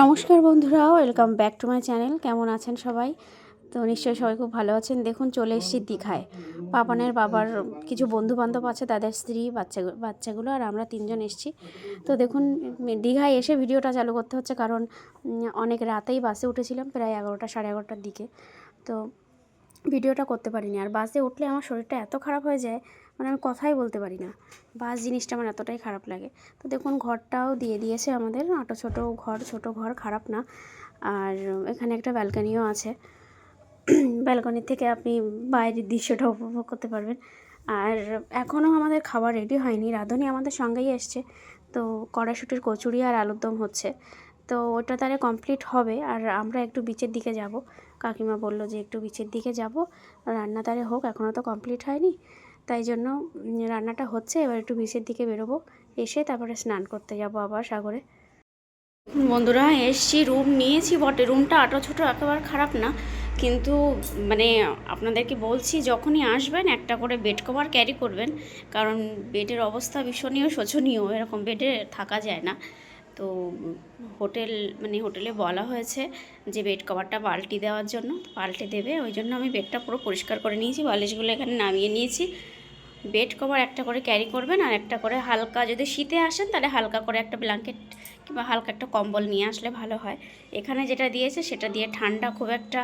নমস্কার বন্ধুরা, welcome back to my channel. কেমন আছেন সবাই? তো নিশ্চয়ই সবাই খুব ভালো আছেন। দেখুন, চলে এসেছি দীঘায়। পাপানের বাবার কিছু বন্ধুবান্ধব আছে, তাদের স্ত্রী, বাচ্চাগুলো আর আমরা তিনজন এসেছি। তো দেখুন, দীঘায় এসে ভিডিওটা চালু করতে হচ্ছে কারণ অনেক রাতেই বাসে উঠেছিলাম, প্রায় 11টা সাড়ে 11টার দিকে। তো ভিডিওটা করতে পারিনি। আর বাসে উঠলে আমার শরীরটা এত খারাপ হয়ে যায়, মানে আমি কথাই বলতে পারি না। বাস জিনিসটা আমার এতটাই খারাপ লাগে। তো দেখুন, ঘরটাও দিয়ে দিয়েছে আমাদের, ছোটো ঘর, খারাপ না। আর এখানে একটা ব্যালকনিও আছে। ব্যালকনি থেকে আপনি বাইরের দৃশ্যটা উপভোগ করতে পারবেন। আর এখনও আমাদের খাবার রেডি হয়নি, রাঁধুনি আমাদের সঙ্গেই এসছে। তো কড়াইশুঁটির কচুরি আর আলুর দম হচ্ছে, তো ওটা তাহলে কমপ্লিট হবে। আর আমরা একটু বিচের দিকে যাব, কাকিমা বললো যে একটু বিচের দিকে যাব, রান্না তাহলে হোক, এখনও তো কমপ্লিট হয়নি। তাই জন্য রান্নাটা হচ্ছে, এবার একটু বিচের দিকে বেরোবো, এসে তারপরে স্নান করতে যাব আবার সাগরে। বন্ধুরা, এসছি, রুম নিয়েছি বটে, রুমটা ছোটো একেবারে খারাপ না, কিন্তু মানে আপনাদেরকে বলছি, যখনই আসবেন একটা করে বেড কভার ক্যারি করবেন, কারণ বেডের অবস্থা ভীষণীয় শোচনীয়, এরকম বেডে থাকা যায় না। তো হোটেলে বলা হয়েছে যে বেড কভারটা পাল্টে দেওয়ার জন্য, পাল্টে দেবে, ওই জন্য আমি বেডটা পুরো পরিষ্কার করে নিয়েছি, বালিশগুলো এখানে নামিয়ে নিয়েছি। বেড কভার একটা করে ক্যারি করবেন, আর একটা করে হালকা, যদি শীতে আসেন তাহলে হালকা করে একটা ব্ল্যাঙ্কেট কিংবা হালকা একটা কম্বল নিয়ে আসলে ভালো হয়। এখানে যেটা দিয়েছে সেটা দিয়ে ঠান্ডা খুব একটা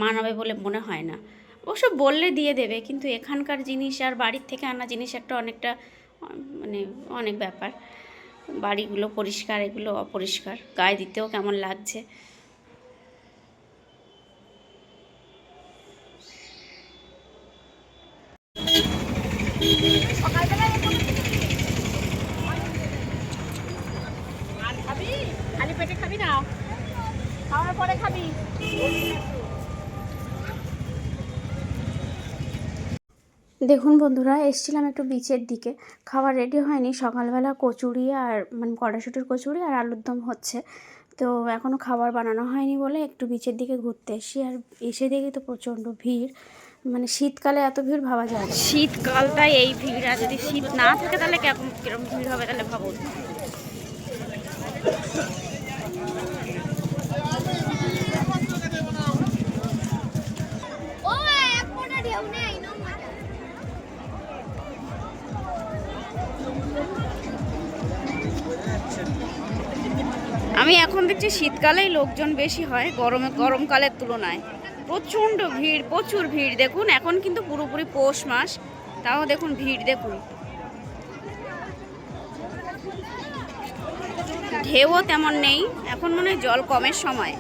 মানাবে বলে মনে হয় না। অবশ্য বললে দিয়ে দেবে, কিন্তু এখানকার জিনিস আর বাড়ির থেকে আনা জিনিস অনেকটা মানে অনেক ব্যাপার। বাড়িগুলো পরিষ্কার, এগুলো অপরিষ্কার, গায়ে দিতেও কেমন লাগছে। খালি পেটে খাবি না, খাওয়ার পরে খাবি। দেখুন বন্ধুরা, এসছিলাম একটু বিচের দিকে, খাবার রেডি হয়নি, সকালবেলা কচুরি আর মানে কড়াইশুঁটির কচুরি আর আলুর দম হচ্ছে। তো এখনও খাবার বানানো হয়নি বলে একটু বিচের দিকে ঘুরতে এসেছি। আর এসে দেখি তো প্রচণ্ড ভিড়, মানে শীতকালে এত ভিড় ভাবা যায় না। শীতকালটাই এই ভিড়, আর যদি শীত না থাকে তাহলে কিরকম ভিড় হবে তাহলে ভাবুন। আমি এখন দেখছি শীতকালেই লোকজন বেশি হয় গরমকালের তুলনায়। প্রচণ্ড ভিড়, প্রচুর ভিড়। দেখুন, এখন কিন্তু পুরোপুরি পৌষ মাস, তাও দেখুন ভিড়, দেখুন ঢেউও তেমন নেই, এখন মনে হয় জল কমের সময়।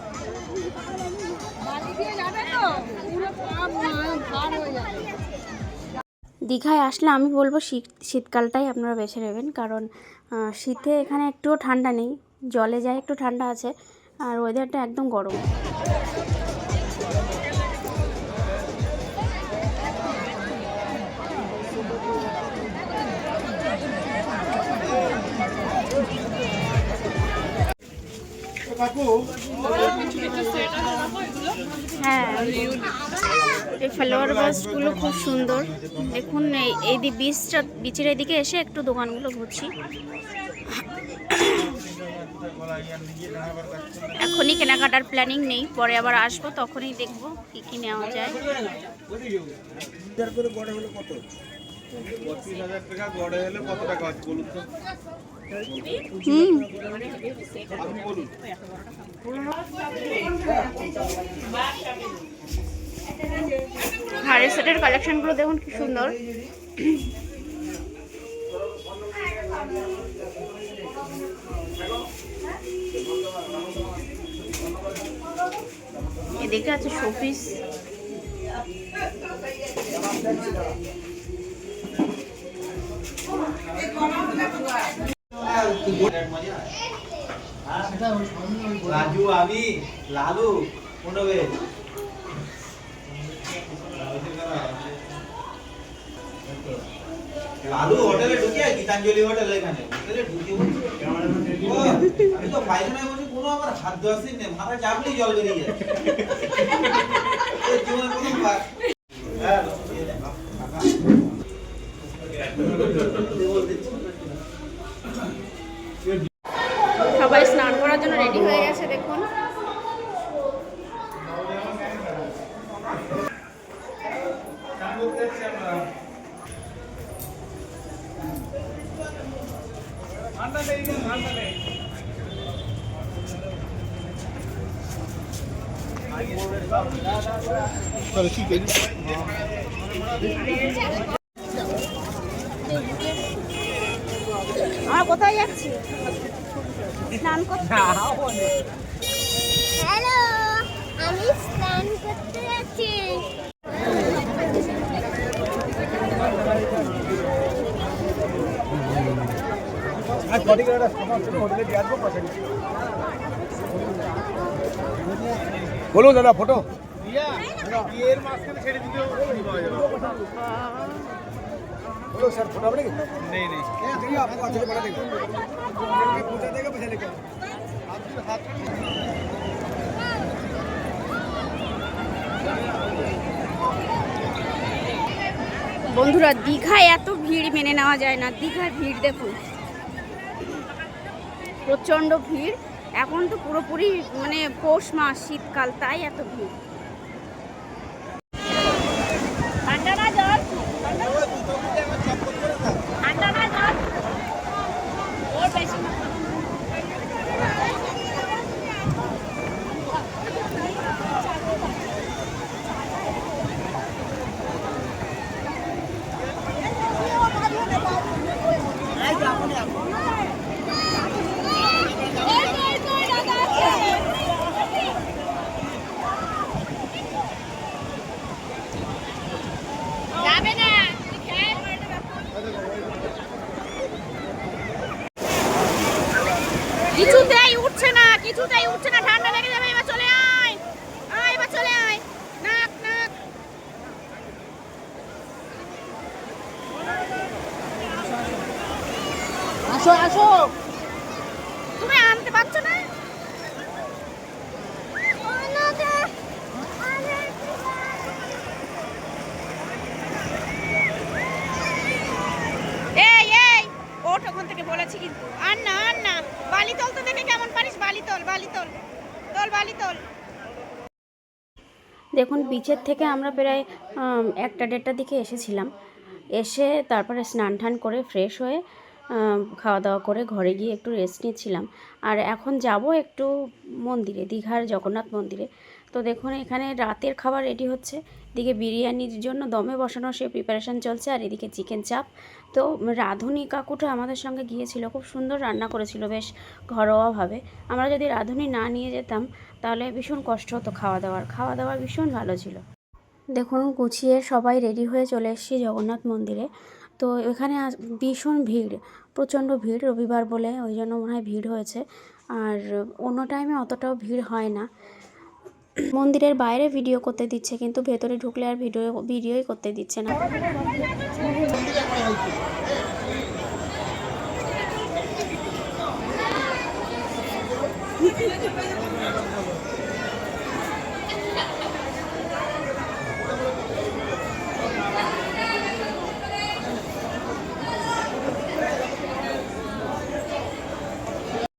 দীঘায় আসলে আমি বলবো শীতকালটাই আপনারা বেছে নেবেন, কারণ শীতে এখানে একটুও ঠান্ডা নেই, জলে যায় একটু ঠান্ডা আছে, আর ওয়েদারটা একদম গরম। হ্যাঁ, এই ফ্লাওয়ার বাসগুলো খুব সুন্দর। দেখুন, এই বিচের এদিকে এসে একটু দোকানগুলো ঘুরছি। এখনই কেনাকাটার প্ল্যানিং নেই, পরে আবার আসবো, তখনই দেখবো কি কি নেওয়া যায়। হারের সেটের কালেকশনগুলো দেখুন কি সুন্দর। এদিকে আছে শোপিস। রাজু, আমি লালু, লালু হোটেলে ঢুকে, গীতাঞ্জলি হোটেল, এখানে হোটেলে ঢুকে আমি তো পায়খানায় বসে কোনো আমার হাত ধোয়াছি নেই, মাথা চাপলেই জল বেরিয়ে যায়। জীবনে প্রথমবার। সবাই স্নান করার জন্য রেডি হয়ে গেছে, দেখুন। দেখুন। আমরা কোথায় যাচ্ছি? স্নান করতে। হ্যালো, আমি স্নান করতে যাচ্ছি। বলো দাদা ফটো বিয়ের মাঝখানে ছেড়ে দিতে बोलो सर फोटो अपने नहीं नहीं देखिए आपको अच्छे से बना देगा पूछा देगा पैसा लेकर বন্ধুরা, দীঘায় এত ভিড় মেনে নেওয়া যায় না। দীঘার ভিড় দেখুন, প্রচণ্ড ভিড়। এখন তো পুরোপুরি মানে পৌষ মাস, শীতকাল, তাই এত ভিড়। ঠান্ডা না জল ঠান্ডা না জল ওর বেশি না। যাবে না কিছুতেই উঠছে না, কিছুতেই উঠছে না, ঠান্ডা লেগে যাবে। এবার চলে আয়, আয় এবার চলে আয়। নাক নাক আসো আসো তুমি আনতে পারছো না? এই এই ওঠ ওখান থেকে, বলেছি কিন্তু। আর না আর না, বালি তোল তো দেখে কেমন পারিস। বালি তোল, বালি তোল, তোল বালি তোল। দেখুন, বিচের থেকে আমরা প্রায় 1টা-1:30টার দিকে এসেছিলাম। এসে তারপরে স্নান টান করে ফ্রেশ হয়ে খাওয়া দাওয়া করে ঘরে গিয়ে একটু রেস্ট নিচ্ছিলাম। আর এখন যাব একটু মন্দিরে, দীঘার জগন্নাথ মন্দিরে। তো দেখুন, এখানে রাতের খাবার রেডি হচ্ছে। এদিকে বিরিয়ানির জন্য দমে বসানো সে প্রিপারেশান চলছে, আর এদিকে চিকেন চাপ। তো রাঁধুনি কাকুটা আমাদের সঙ্গে গিয়েছিল, খুব সুন্দর রান্না করেছিল, বেশ ঘরোয়াভাবে। আমরা যদি রাঁধুনি না নিয়ে যেতাম তাহলে ভীষণ কষ্ট হতো খাওয়া দাওয়া ভীষণ ভালো ছিল। দেখুন, গুছিয়ে সবাই রেডি হয়ে চলে এসেছি জগন্নাথ মন্দিরে। তো এখানে ভীষণ ভিড়, প্রচণ্ড ভিড়, রবিবার বলে ওই জন্য মনে হয় ভিড় হয়েছে। আর অন্য টাইমে অতটাও ভিড় হয় না। মন্দিরের বাইরে ভিডিও করতে দিচ্ছে, কিন্তু ভেতরে ঢুকলে আর ভিডিওই করতে দিচ্ছে না।